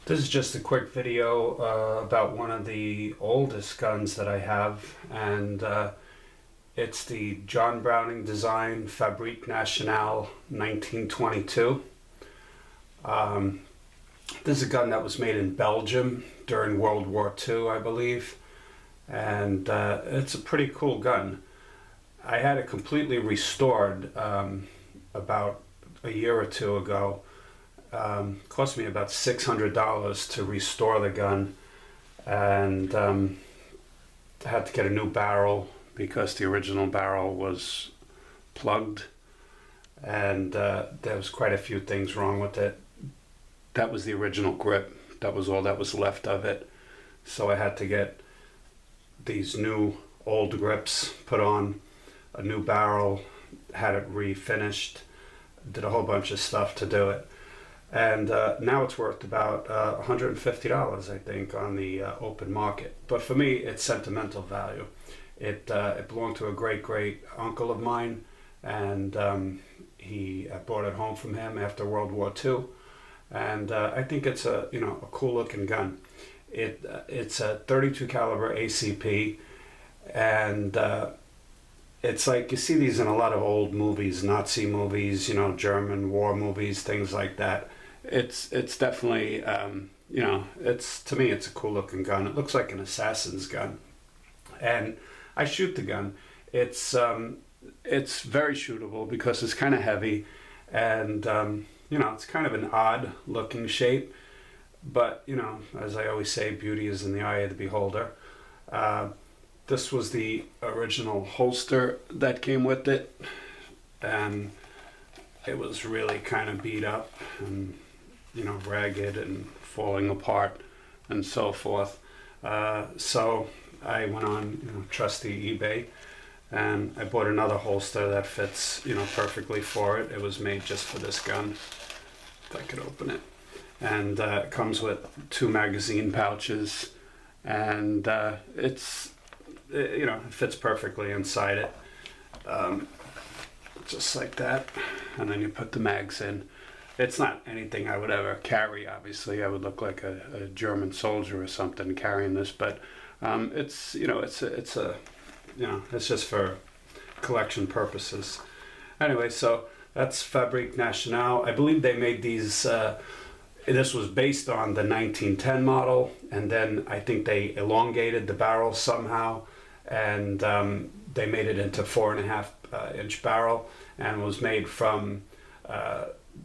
This is just a quick video about one of the oldest guns that I have, and it's the John Browning design Fabrique Nationale 1922. This is a gun that was made in Belgium during World War II, I believe, and it's a pretty cool gun. I had it completely restored about a year or two ago. Cost me about $600 to restore the gun, and I had to get a new barrel because the original barrel was plugged, and there was quite a few things wrong with it. That was the original grip. That was all that was left of it. So I had to get these new old grips put on, a new barrel, had it refinished, did a whole bunch of stuff to do it. And now it's worth about $150, I think, on the open market. But for me, it's sentimental value. It belonged to a great uncle of mine, and I brought it home from him after World War II. And I think it's a cool looking gun. It's a 32 caliber ACP, and it's like you see these in a lot of old movies, Nazi movies, German war movies, things like that. It's definitely, to me, it's a cool looking gun. It looks like an assassin's gun. And I shoot the gun. It's very shootable because it's kind of heavy, and, it's kind of an odd looking shape. But, as I always say, beauty is in the eye of the beholder. This was the original holster that came with it, and it was really kind of beat up and ragged and falling apart and so forth. So I went on trusty eBay, and I bought another holster that fits perfectly for it. It was made just for this gun. If I could open it. And it comes with 2 magazine pouches, and it fits perfectly inside it, just like that. And then you put the mags in. It's not anything I would ever carry. Obviously, I would look like a German soldier or something carrying this, but it's just for collection purposes. Anyway, so that's Fabrique Nationale. I believe they made these. This was based on the 1910 model, and then I think they elongated the barrel somehow, and they made it into 4.5 inch barrel, and was made from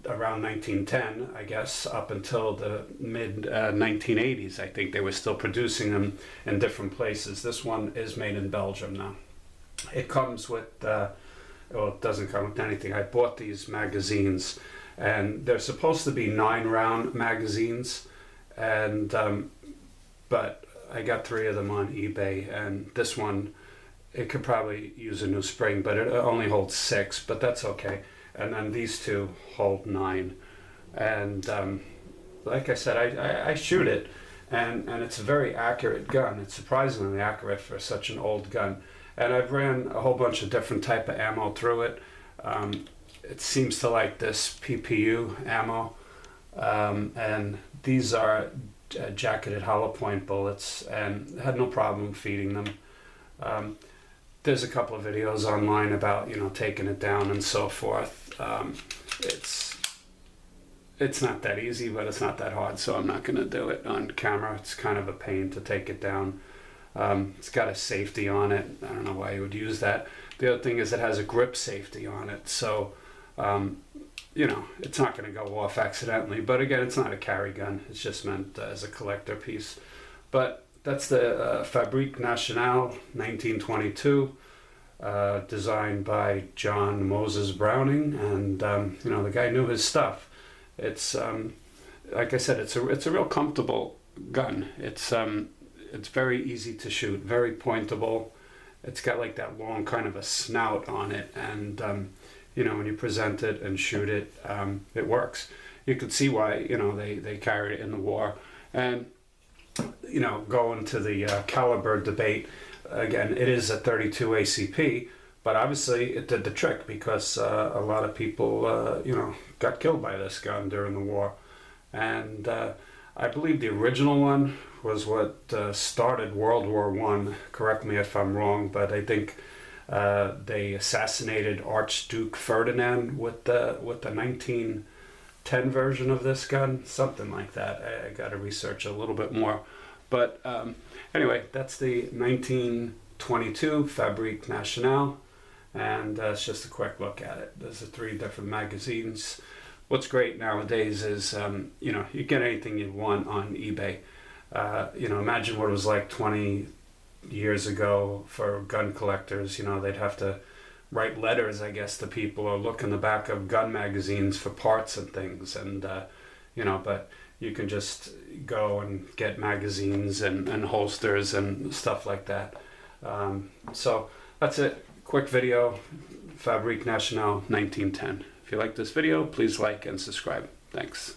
around 1910, I guess, up until the mid 1980s. I think they were still producing them in different places. This one is made in Belgium now. It comes with, it doesn't come with anything. I bought these magazines, and they're supposed to be 9-round magazines, and but I got 3 of them on eBay, and this one, it could probably use a new spring, but it only holds 6, but that's okay. And then these 2 hold 9, and like I said, I shoot it, and it's a very accurate gun. It's surprisingly accurate for such an old gun, and I've ran a whole bunch of different type of ammo through it. It seems to like this PPU ammo, and these are jacketed hollow point bullets, and I had no problem feeding them. There's a couple of videos online about taking it down and so forth. It's not that easy, but it's not that hard, so I'm not going to do it on camera. It's kind of a pain to take it down. It's got a safety on it. I don't know why you would use that. The other thing is it has a grip safety on it, so it's not going to go off accidentally. But again, it's not a carry gun. It's just meant as a collector piece. But that's the Fabrique Nationale 1922, designed by John Moses Browning, and the guy knew his stuff. It's like I said, it's a real comfortable gun. It's very easy to shoot, very pointable. It's got like that long kind of a snout on it, and when you present it and shoot it, it works. You could see why they carried it in the war. And going to the caliber debate, again, it is a 32 ACP, but obviously it did the trick because a lot of people got killed by this gun during the war. And I believe the original one was what started World War One. Correct me if I'm wrong, but I think they assassinated Archduke Ferdinand with the 1910 version of this gun, something like that. I got to research a little bit more, but anyway, that's the 1922 Fabrique Nationale, and it's just a quick look at it. There's the 3 different magazines. What's great nowadays is, you get anything you want on eBay. Imagine what it was like 20 years ago for gun collectors. They'd have to write letters, I guess, to people, or look in the back of gun magazines for parts and things. And, but you can just go and get magazines and holsters and stuff like that. So that's it. Quick video, Fabrique Nationale 1910. If you like this video, please like and subscribe. Thanks.